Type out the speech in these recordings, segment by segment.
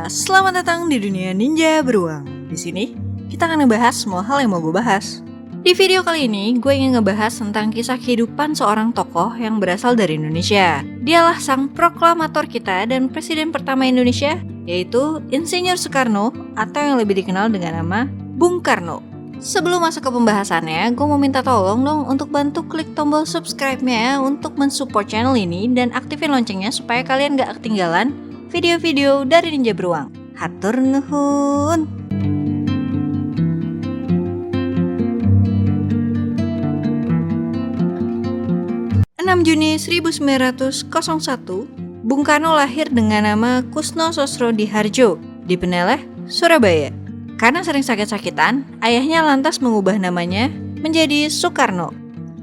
Selamat datang di dunia ninja beruang. Di sini kita akan ngebahas semua hal yang mau gue bahas. Di video kali ini, gue ingin ngebahas tentang kisah kehidupan seorang tokoh yang berasal dari Indonesia. Dialah sang proklamator kita dan presiden pertama Indonesia, yaitu Insinyur Soekarno atau yang lebih dikenal dengan nama Bung Karno. Sebelum masuk ke pembahasannya, gue mau minta tolong dong untuk bantu klik tombol subscribe-nya untuk mensupport channel ini dan aktifin loncengnya supaya kalian gak ketinggalan video-video dari Ninja Beruang. Hatur nuhun. 6 Juni 1901, Bung Karno lahir dengan nama Kusno Sosrodihardjo di Peneleh, Surabaya. Karena sering sakit-sakitan, ayahnya lantas mengubah namanya menjadi Soekarno.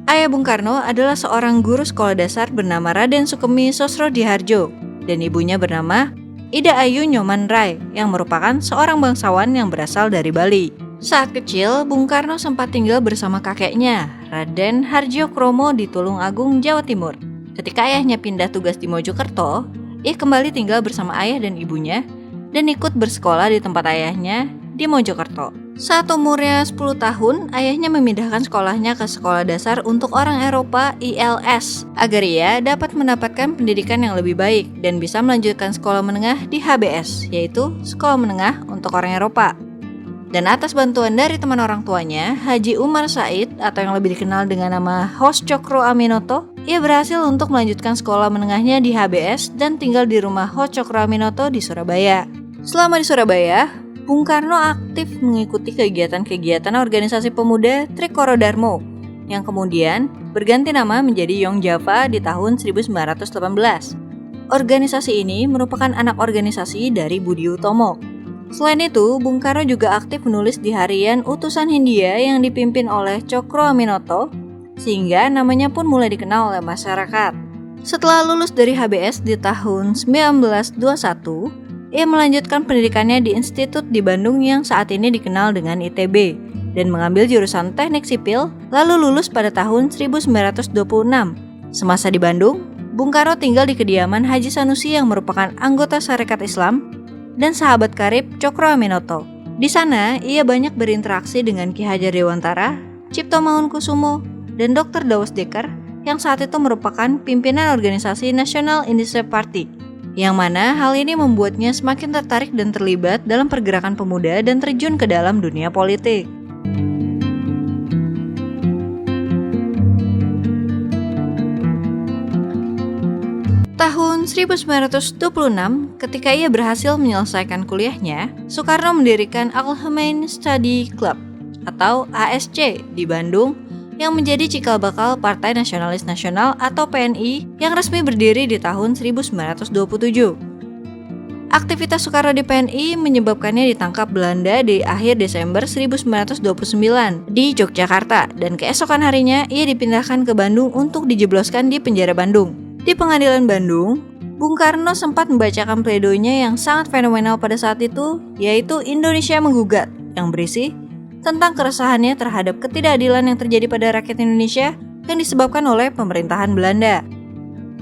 Ayah Bung Karno adalah seorang guru sekolah dasar bernama Raden Sukemi Sosrodihardjo dan ibunya bernama Ida Ayu Nyoman Rai yang merupakan seorang bangsawan yang berasal dari Bali. Saat kecil, Bung Karno sempat tinggal bersama kakeknya, Raden Hardjo Kromo di Tulung Agung, Jawa Timur. Ketika ayahnya pindah tugas di Mojokerto, ia kembali tinggal bersama ayah dan ibunya dan ikut bersekolah di tempat ayahnya di Mojokerto. Saat umurnya 10 tahun, ayahnya memindahkan sekolahnya ke sekolah dasar untuk orang Eropa ILS agar ia dapat mendapatkan pendidikan yang lebih baik dan bisa melanjutkan sekolah menengah di HBS, yaitu Sekolah Menengah untuk Orang Eropa. Dan atas bantuan dari teman orang tuanya, Haji Umar Said atau yang lebih dikenal dengan nama Hos Cokro Aminoto, ia berhasil untuk melanjutkan sekolah menengahnya di HBS dan tinggal di rumah Hos Cokro Aminoto di Surabaya. Selama di Surabaya, Bung Karno aktif mengikuti kegiatan-kegiatan organisasi pemuda Trikoro Darmo yang kemudian berganti nama menjadi Young Java di tahun 1918. Organisasi ini merupakan anak organisasi dari Budi Utomo. Selain itu, Bung Karno juga aktif menulis di harian Utusan Hindia yang dipimpin oleh Cokro Aminoto, sehingga namanya pun mulai dikenal oleh masyarakat. Setelah lulus dari HBS di tahun 1921, ia melanjutkan pendidikannya di institut di Bandung yang saat ini dikenal dengan ITB dan mengambil jurusan Teknik Sipil, lalu lulus pada tahun 1926. Semasa di Bandung, Bung Karno tinggal di kediaman Haji Sanusi yang merupakan anggota Sarekat Islam dan sahabat karib Cokro Aminoto. Di sana, ia banyak berinteraksi dengan Ki Hajar Dewantara, Cipto Mangunkusumo, dan Dr. Daus Dekker yang saat itu merupakan pimpinan organisasi National Independent Party, yang mana hal ini membuatnya semakin tertarik dan terlibat dalam pergerakan pemuda dan terjun ke dalam dunia politik. Tahun 1926, ketika ia berhasil menyelesaikan kuliahnya, Soekarno mendirikan Al-Hamain Study Club atau ASC di Bandung yang menjadi cikal bakal Partai Nasionalis Nasional atau PNI yang resmi berdiri di tahun 1927. Aktivitas Soekarno di PNI menyebabkannya ditangkap Belanda di akhir Desember 1929 di Yogyakarta dan keesokan harinya ia dipindahkan ke Bandung untuk dijebloskan di penjara Bandung. Di pengadilan Bandung, Bung Karno sempat membacakan pledoinya yang sangat fenomenal pada saat itu, yaitu Indonesia Menggugat, yang berisi tentang keresahannya terhadap ketidakadilan yang terjadi pada rakyat Indonesia yang disebabkan oleh pemerintahan Belanda.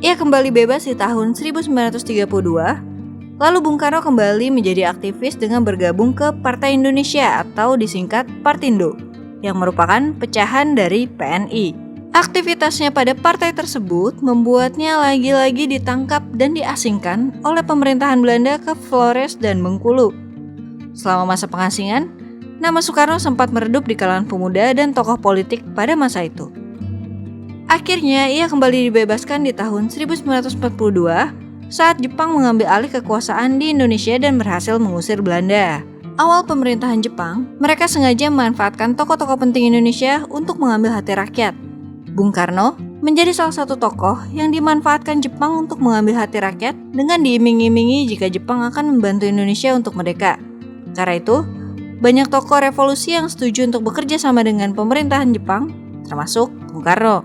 Ia kembali bebas di tahun 1932, lalu Bung Karno kembali menjadi aktivis dengan bergabung ke Partai Indonesia atau disingkat Partindo, yang merupakan pecahan dari PNI. Aktivitasnya pada partai tersebut membuatnya lagi-lagi ditangkap dan diasingkan oleh pemerintahan Belanda ke Flores dan Bengkulu. Selama masa pengasingan, nama Soekarno sempat meredup di kalangan pemuda dan tokoh politik pada masa itu. Akhirnya ia kembali dibebaskan di tahun 1942 saat Jepang mengambil alih kekuasaan di Indonesia dan berhasil mengusir Belanda. Awal pemerintahan Jepang, mereka sengaja memanfaatkan tokoh-tokoh penting Indonesia untuk mengambil hati rakyat. Bung Karno menjadi salah satu tokoh yang dimanfaatkan Jepang untuk mengambil hati rakyat dengan diiming-imingi jika Jepang akan membantu Indonesia untuk merdeka. Karena itu, banyak tokoh revolusi yang setuju untuk bekerja sama dengan pemerintahan Jepang, termasuk Bung Karno.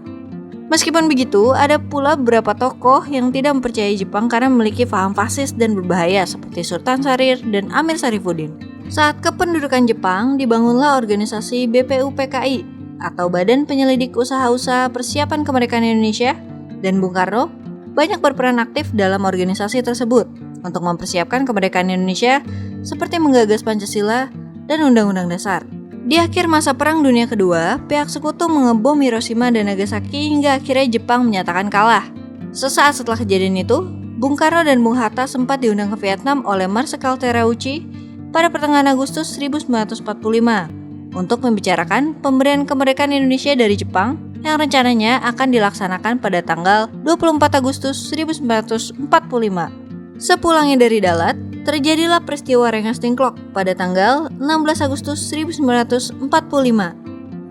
Meskipun begitu, ada pula beberapa tokoh yang tidak mempercayai Jepang karena memiliki paham fasis dan berbahaya seperti Sultan Syahrir dan Amir Syarifuddin. Saat kependudukan Jepang, dibangunlah organisasi BPUPKI atau Badan Penyelidik Usaha-Usaha Persiapan Kemerdekaan Indonesia, dan Bung Karno banyak berperan aktif dalam organisasi tersebut. untuk mempersiapkan kemerdekaan Indonesia seperti menggagas Pancasila dan Undang-Undang Dasar. Di akhir masa Perang Dunia Kedua, pihak sekutu mengebom Hiroshima dan Nagasaki hingga akhirnya Jepang menyatakan kalah. Sesaat setelah kejadian itu, Bung Karno dan Bung Hatta sempat diundang ke Vietnam oleh Marsekal Terauchi pada pertengahan Agustus 1945 untuk membicarakan pemberian kemerdekaan Indonesia dari Jepang yang rencananya akan dilaksanakan pada tanggal 24 Agustus 1945. Sepulangnya dari Dalat, terjadilah peristiwa Rengas Dengklok pada tanggal 16 Agustus 1945,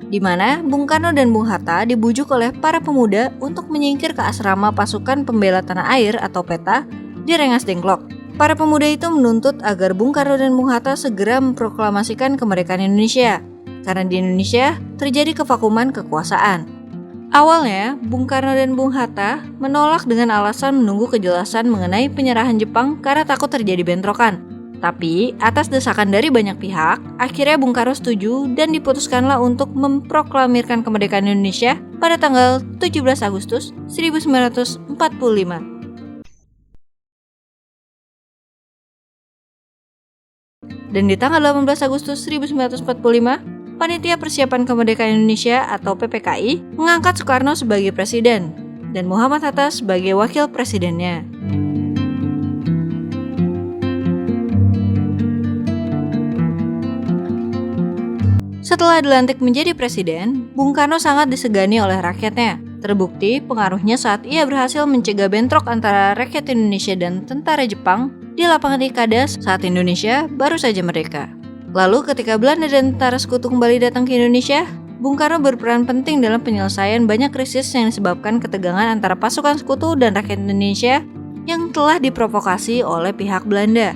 di mana Bung Karno dan Bung Hatta dibujuk oleh para pemuda untuk menyingkir ke asrama pasukan pembela tanah air atau PETA di Rengas Dengklok. Para pemuda itu menuntut agar Bung Karno dan Bung Hatta segera memproklamasikan kemerdekaan Indonesia, karena di Indonesia terjadi kevakuman kekuasaan. Awalnya, Bung Karno dan Bung Hatta menolak dengan alasan menunggu kejelasan mengenai penyerahan Jepang karena takut terjadi bentrokan. Tapi, atas desakan dari banyak pihak, akhirnya Bung Karno setuju dan diputuskanlah untuk memproklamirkan kemerdekaan Indonesia pada tanggal 17 Agustus 1945. Dan di tanggal 18 Agustus 1945, Panitia Persiapan Kemerdekaan Indonesia atau PPKI mengangkat Soekarno sebagai presiden dan Muhammad Hatta sebagai wakil presidennya. Setelah dilantik menjadi presiden, Bung Karno sangat disegani oleh rakyatnya. Terbukti pengaruhnya saat ia berhasil mencegah bentrok antara rakyat Indonesia dan tentara Jepang di lapangan Ikadas saat Indonesia baru saja merdeka. Lalu ketika Belanda dan tentara sekutu kembali datang ke Indonesia, Bung Karno berperan penting dalam penyelesaian banyak krisis yang disebabkan ketegangan antara pasukan sekutu dan rakyat Indonesia yang telah diprovokasi oleh pihak Belanda.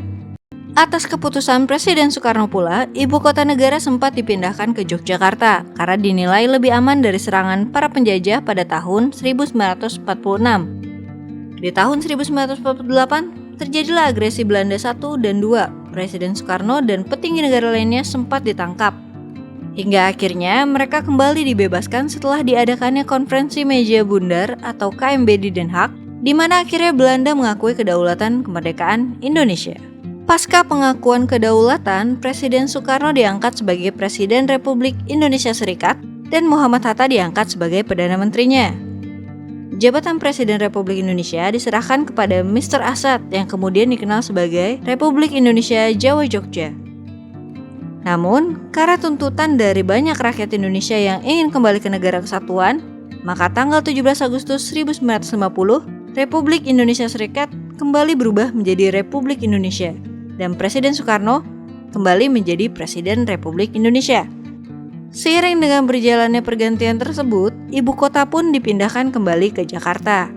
Atas keputusan Presiden Soekarno pula, ibu kota negara sempat dipindahkan ke Yogyakarta karena dinilai lebih aman dari serangan para penjajah pada tahun 1946. Di tahun 1948, terjadilah agresi Belanda 1 dan 2. Presiden Soekarno dan petinggi negara lainnya sempat ditangkap. Hingga akhirnya mereka kembali dibebaskan setelah diadakannya konferensi meja bundar atau KMB di Den Haag, di mana akhirnya Belanda mengakui kedaulatan kemerdekaan Indonesia. Pasca pengakuan kedaulatan, Presiden Soekarno diangkat sebagai Presiden Republik Indonesia Serikat dan Muhammad Hatta diangkat sebagai Perdana Menterinya. Jabatan Presiden Republik Indonesia diserahkan kepada Mr. Asad yang kemudian dikenal sebagai Republik Indonesia Jawa Jogja. Namun, karena tuntutan dari banyak rakyat Indonesia yang ingin kembali ke negara kesatuan, maka tanggal 17 Agustus 1950, Republik Indonesia Serikat kembali berubah menjadi Republik Indonesia dan Presiden Soekarno kembali menjadi Presiden Republik Indonesia. Seiring dengan berjalannya pergantian tersebut, ibu kota pun dipindahkan kembali ke Jakarta.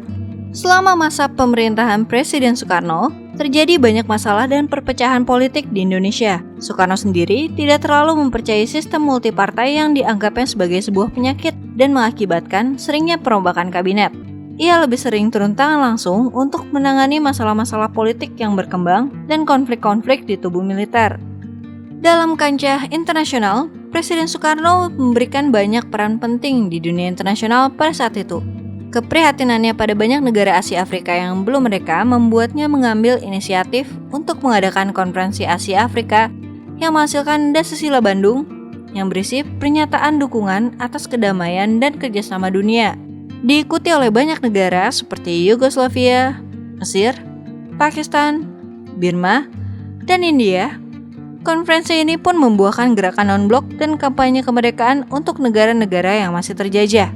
Selama masa pemerintahan Presiden Soekarno, terjadi banyak masalah dan perpecahan politik di Indonesia. Soekarno sendiri tidak terlalu mempercayai sistem multipartai yang dianggapnya sebagai sebuah penyakit dan mengakibatkan seringnya perombakan kabinet. Ia lebih sering turun tangan langsung untuk menangani masalah-masalah politik yang berkembang dan konflik-konflik di tubuh militer. Dalam kancah internasional, Presiden Soekarno memberikan banyak peran penting di dunia internasional pada saat itu. Keprihatinannya pada banyak negara Asia Afrika yang belum merdeka membuatnya mengambil inisiatif untuk mengadakan konferensi Asia Afrika yang menghasilkan Dasisila Bandung yang berisi pernyataan dukungan atas kedamaian dan kerjasama dunia. Diikuti oleh banyak negara seperti Yugoslavia, Mesir, Pakistan, Burma, dan India. Konferensi ini pun membuahkan gerakan non-blok dan kampanye kemerdekaan untuk negara-negara yang masih terjajah.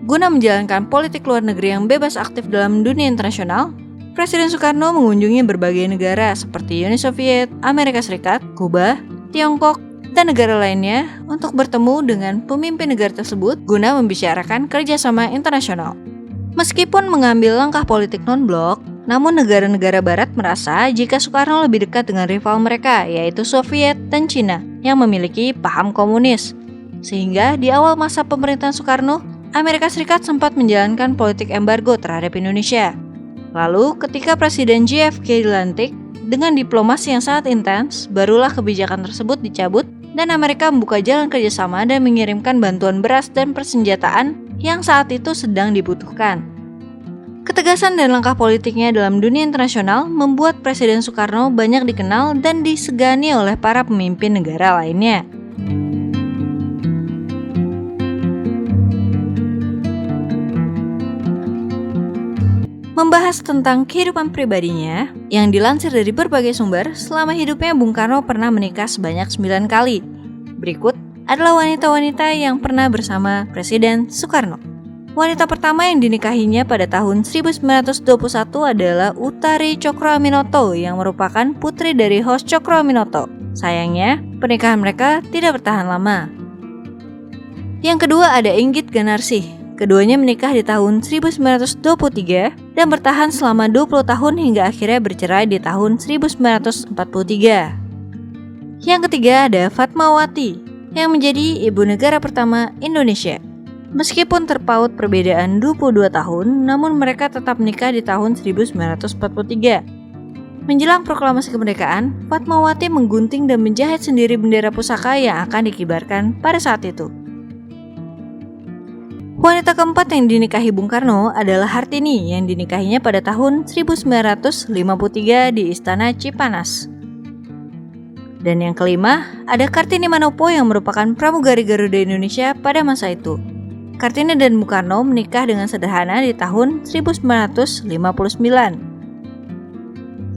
Guna menjalankan politik luar negeri yang bebas aktif dalam dunia internasional, Presiden Soekarno mengunjungi berbagai negara seperti Uni Soviet, Amerika Serikat, Kuba, Tiongkok, dan negara lainnya untuk bertemu dengan pemimpin negara tersebut guna membicarakan kerjasama internasional. Meskipun mengambil langkah politik non-blok, namun negara-negara barat merasa jika Soekarno lebih dekat dengan rival mereka, yaitu Soviet dan Cina, yang memiliki paham komunis. Sehingga di awal masa pemerintahan Soekarno, Amerika Serikat sempat menjalankan politik embargo terhadap Indonesia. Lalu ketika Presiden JFK dilantik, dengan diplomasi yang sangat intens, barulah kebijakan tersebut dicabut dan Amerika membuka jalan kerjasama dan mengirimkan bantuan beras dan persenjataan yang saat itu sedang dibutuhkan. Ketegasan dan langkah politiknya dalam dunia internasional membuat Presiden Soekarno banyak dikenal dan disegani oleh para pemimpin negara lainnya. Membahas tentang kehidupan pribadinya, yang dilansir dari berbagai sumber, selama hidupnya Bung Karno pernah menikah sebanyak 9 kali. Berikut adalah wanita-wanita yang pernah bersama Presiden Soekarno. Wanita pertama yang dinikahinya pada tahun 1921 adalah Utari Cokroaminoto yang merupakan putri dari Hos Cokroaminoto. Sayangnya, pernikahan mereka tidak bertahan lama. Yang kedua ada Inggit Ganarsih. Keduanya menikah di tahun 1923 dan bertahan selama 20 tahun hingga akhirnya bercerai di tahun 1943. Yang ketiga ada Fatmawati yang menjadi ibu negara pertama Indonesia. Meskipun terpaut perbedaan 22 tahun, namun mereka tetap menikah di tahun 1943. Menjelang proklamasi kemerdekaan, Fatmawati menggunting dan menjahit sendiri bendera pusaka yang akan dikibarkan pada saat itu. Wanita keempat yang dinikahi Bung Karno adalah Hartini yang dinikahinya pada tahun 1953 di Istana Cipanas. Dan yang kelima ada Kartini Manopo yang merupakan pramugari Garuda Indonesia pada masa itu. Kartini dan Bung Karno menikah dengan sederhana di tahun 1959.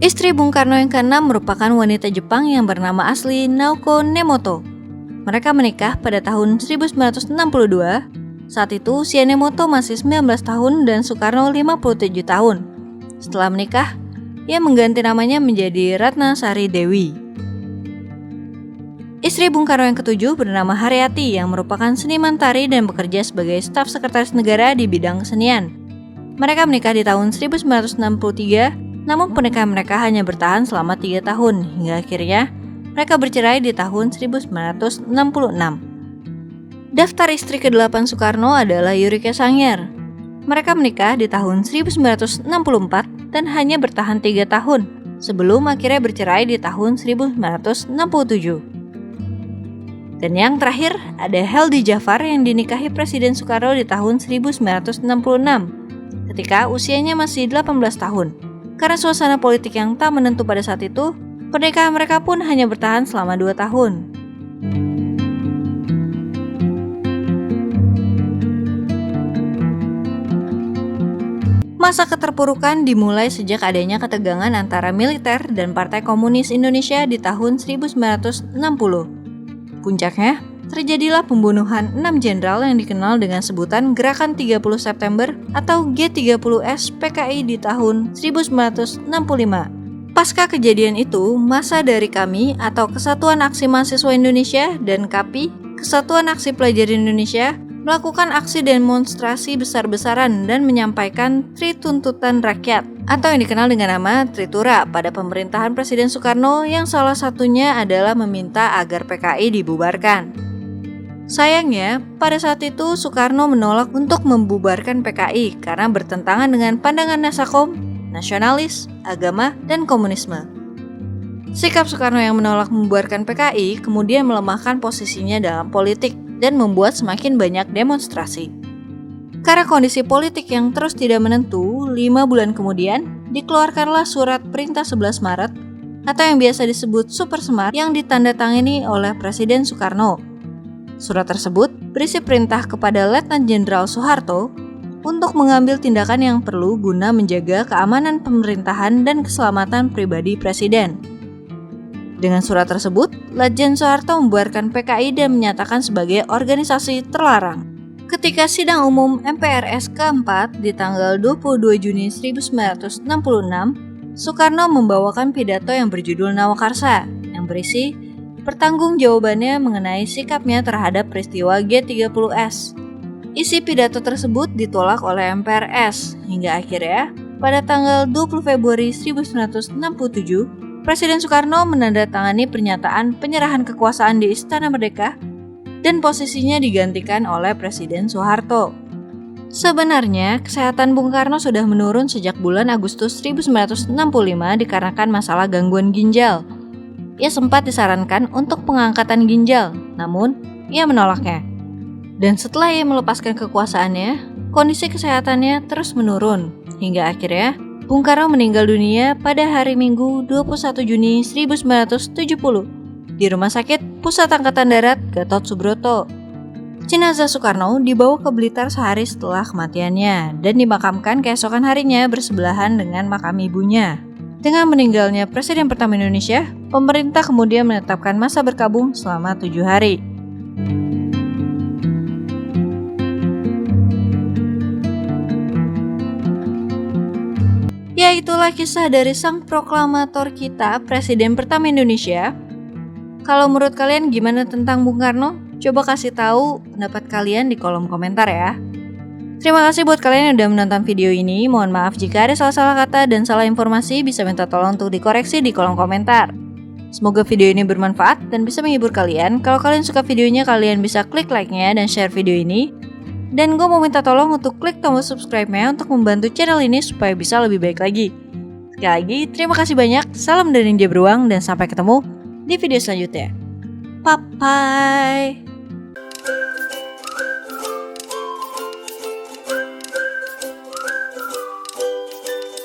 Istri Bung Karno yang keenam merupakan wanita Jepang yang bernama asli Naoko Nemoto. Mereka menikah pada tahun 1962. Saat itu usia Nemoto masih 19 tahun dan Soekarno 57 tahun. Setelah menikah, ia mengganti namanya menjadi Ratna Sari Dewi. Istri Bung Karno yang ketujuh bernama Haryati yang merupakan seniman tari dan bekerja sebagai staf sekretaris negara di bidang kesenian. Mereka menikah di tahun 1963, namun pernikahan mereka hanya bertahan selama 3 tahun hingga akhirnya mereka bercerai di tahun 1966. Daftar istri ke-8 Soekarno adalah Yurika Sanghyar. Mereka menikah di tahun 1964 dan hanya bertahan 3 tahun sebelum akhirnya bercerai di tahun 1967. Dan yang terakhir ada Heldi Jafar yang dinikahi Presiden Soekarno di tahun 1966 ketika usianya masih 18 tahun. Karena suasana politik yang tak menentu pada saat itu, pernikahan mereka pun hanya bertahan selama 2 tahun. Masa keterpurukan dimulai sejak adanya ketegangan antara militer dan Partai Komunis Indonesia di tahun 1960. Puncaknya, terjadilah pembunuhan 6 jenderal yang dikenal dengan sebutan Gerakan 30 September atau G30S PKI di tahun 1965. Pasca kejadian itu, massa dari KAMI atau Kesatuan Aksi Mahasiswa Indonesia dan KAPI, Kesatuan Aksi Pelajar Indonesia, melakukan aksi demonstrasi besar-besaran dan menyampaikan Trituntutan Rakyat atau yang dikenal dengan nama Tritura pada pemerintahan Presiden Soekarno yang salah satunya adalah meminta agar PKI dibubarkan. Sayangnya, pada saat itu Soekarno menolak untuk membubarkan PKI karena bertentangan dengan pandangan Nasakom, nasionalis, agama, dan komunisme. Sikap Soekarno yang menolak membubarkan PKI kemudian melemahkan posisinya dalam politik dan membuat semakin banyak demonstrasi. Karena kondisi politik yang terus tidak menentu, 5 bulan kemudian dikeluarkanlah surat perintah 11 Maret atau yang biasa disebut Super Semar yang ditandatangani oleh Presiden Soekarno. Surat tersebut berisi perintah kepada Letnan Jenderal Soeharto untuk mengambil tindakan yang perlu guna menjaga keamanan pemerintahan dan keselamatan pribadi Presiden. Dengan surat tersebut, Letjen Soeharto membubarkan PKI dan menyatakan sebagai organisasi terlarang. Ketika sidang umum MPRS keempat di tanggal 22 Juni 1966, Soekarno membawakan pidato yang berjudul Nawakarsa, yang berisi pertanggungjawabannya mengenai sikapnya terhadap peristiwa G30S. Isi pidato tersebut ditolak oleh MPRS, hingga akhirnya pada tanggal 20 Februari 1967, Presiden Soekarno menandatangani pernyataan penyerahan kekuasaan di Istana Merdeka dan posisinya digantikan oleh Presiden Soeharto. Sebenarnya, kesehatan Bung Karno sudah menurun sejak bulan Agustus 1965 dikarenakan masalah gangguan ginjal. Ia sempat disarankan untuk pengangkatan ginjal, namun ia menolaknya. Dan setelah ia melepaskan kekuasaannya, kondisi kesehatannya terus menurun, hingga akhirnya Bung Karno meninggal dunia pada hari Minggu 21 Juni 1970 di Rumah Sakit Pusat Angkatan Darat Gatot Subroto. Jenazah Soekarno dibawa ke Blitar sehari setelah kematiannya dan dimakamkan keesokan harinya bersebelahan dengan makam ibunya. Dengan meninggalnya Presiden pertama Indonesia, pemerintah kemudian menetapkan masa berkabung selama 7 hari. Ya, itulah kisah dari sang proklamator kita, Presiden pertama Indonesia. Kalau menurut kalian gimana tentang Bung Karno? Coba kasih tahu pendapat kalian di kolom komentar ya. Terima kasih buat kalian yang udah menonton video ini. Mohon maaf jika ada salah-salah kata dan salah informasi, bisa minta tolong untuk dikoreksi di kolom komentar. Semoga video ini bermanfaat dan bisa menghibur kalian. Kalau kalian suka videonya, kalian bisa klik like-nya dan share video ini. Dan gue mau minta tolong untuk klik tombol subscribe-nya untuk membantu channel ini supaya bisa lebih baik lagi. Sekali lagi, terima kasih banyak. Salam dari Ninja Beruang dan sampai ketemu di video selanjutnya. Bye-bye.